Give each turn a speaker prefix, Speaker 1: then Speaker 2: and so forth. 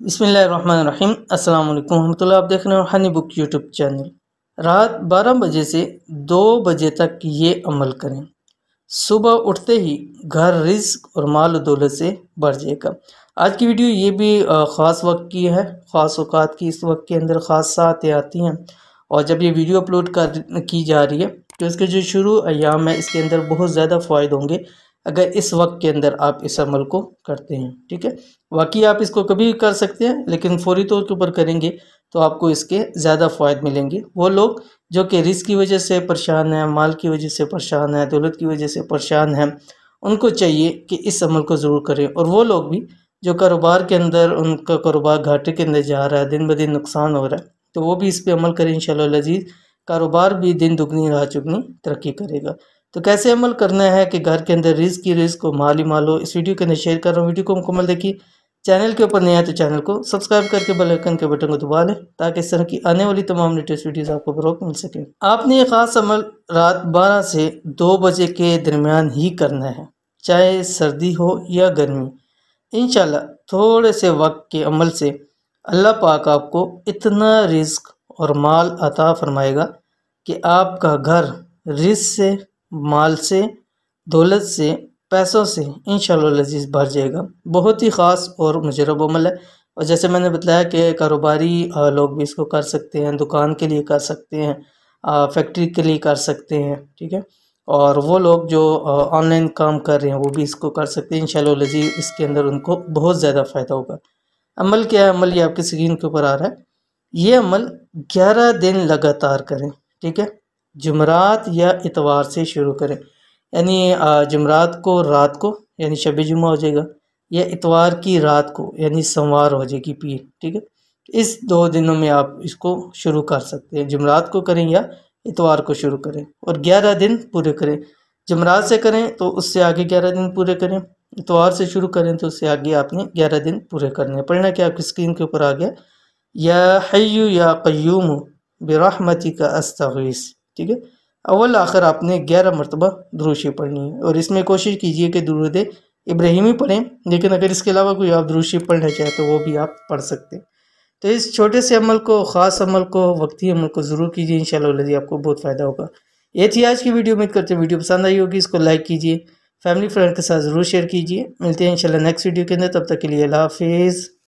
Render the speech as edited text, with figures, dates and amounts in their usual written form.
Speaker 1: بسم اللہ الرحمن الرحیم۔ السلام علیکم ورحمۃ اللہ۔ آپ دیکھ رہے ہیں ہنی بک یوٹیوب چینل۔ رات 12 بجے سے 2 بجے تک یہ عمل کریں۔ صبح اٹھتے ہی گھر رزق اور مال و دولت سے بھر جائے گا۔ آج کی ویڈیو یہ بھی خاص وقت کی ہے، خاص اوقات کی۔ اس وقت کے اندر خاص ساعتیں آتی ہیں، اور جب یہ ویڈیو اپلوڈ کی جا رہی ہے تو اس کے جو شروع ایام ہے اس کے اندر بہت زیادہ فوائد ہوں گے اگر اس وقت کے اندر آپ اس عمل کو کرتے ہیں، ٹھیک ہے۔ واقعی آپ اس کو کبھی بھی کر سکتے ہیں، لیکن فوری طور کے اوپر کریں گے تو آپ کو اس کے زیادہ فوائد ملیں گے۔ وہ لوگ جو کہ رزق کی وجہ سے پریشان ہیں، مال کی وجہ سے پریشان ہیں، دولت کی وجہ سے پریشان ہیں، ان کو چاہیے کہ اس عمل کو ضرور کریں۔ اور وہ لوگ بھی جو کاروبار کے اندر ان کا کاروبار گھاٹے کے اندر جا رہا ہے، دن بدن نقصان ہو رہا ہے، تو وہ بھی اس پہ عمل کریں انشاءاللہ العزیز۔ کاروبار بھی دن دگنی رات چگنی ترقی کرے گا۔ تو کیسے عمل کرنا ہے کہ گھر کے اندر رزق کی رزق کو مال ہی مال ہو، اس ویڈیو کے اندر شیئر کر رہا ہوں۔ ویڈیو کو مکمل دیکھیے۔ چینل کے اوپر نیا ہے تو چینل کو سبسکرائب کر کے بیل آئیکن کے بٹن کو دبا لیں تاکہ اس طرح کی آنے والی تمام لیٹسٹ ویڈیوز آپ کو بروقت مل سکیں۔ آپ نے یہ خاص عمل رات 12 سے 2 بجے کے درمیان ہی کرنا ہے، چاہے سردی ہو یا گرمی۔ انشاءاللہ تھوڑے سے وقت کے عمل سے اللہ پاک آپ کو اتنا رزق اور مال عطا فرمائے گا کہ آپ کا گھر رزق سے، مال سے، دولت سے، پیسوں سے انشاءاللہ العزیز بھر جائے گا۔ بہت ہی خاص اور مجرب عمل ہے، اور جیسے میں نے بتایا کہ کاروباری لوگ بھی اس کو کر سکتے ہیں، دکان کے لیے کر سکتے ہیں، فیکٹری کے لیے کر سکتے ہیں، ٹھیک ہے۔ اور وہ لوگ جو آن لائن کام کر رہے ہیں وہ بھی اس کو کر سکتے ہیں انشاءاللہ العزیز۔ اس کے اندر ان کو بہت زیادہ فائدہ ہوگا۔ عمل کیا ہے؟ عمل یہ آپ کی اسکرین کے اوپر آ رہا ہے۔ یہ عمل 11 دن لگاتار کریں، ٹھیک ہے۔ جمعرات یا اتوار سے شروع کریں، یعنی جمعرات کو رات کو یعنی شب جمعہ ہو جائے گا، یا اتوار کی رات کو یعنی سوموار ہو جائے گی پیر، ٹھیک ہے۔ اس 2 دنوں میں آپ اس کو شروع کر سکتے ہیں، جمعرات کو کریں یا اتوار کو شروع کریں، اور 11 دن پورے کریں۔ جمعرات سے کریں تو اس سے آگے 11 دن پورے کریں، اتوار سے شروع کریں تو اس سے آگے آپ نے 11 دن پورے کرنے ہیں۔ پڑھنا کہ آپ کی اسکرین کے اوپر آ گیا، یا حی یا قیوم برحمتک استغیث، ٹھیک ہے۔ اول آخر آپ نے 11 مرتبہ درود شریف پڑھنی ہے، اور اس میں کوشش کیجئے کہ درود ابراہیمی پڑھیں، لیکن اگر اس کے علاوہ کوئی آپ درود شریف پڑھنا چاہیں تو وہ بھی آپ پڑھ سکتے ہیں۔ تو اس چھوٹے سے عمل کو، خاص عمل کو، وقتی عمل کو ضرور کیجئے، انشاءاللہ العزیز آپ کو بہت فائدہ ہوگا۔ یہ تھی آج کی ویڈیو۔ امید کرتے ہیں ویڈیو پسند آئی ہوگی، اس کو لائک کیجئے، فیملی فرینڈ کے ساتھ ضرور شیئر کیجئے۔ ملتے ہیں انشاءاللہ نیکسٹ ویڈیو کے اندر، تب تک کے لیے اللہ حافظ۔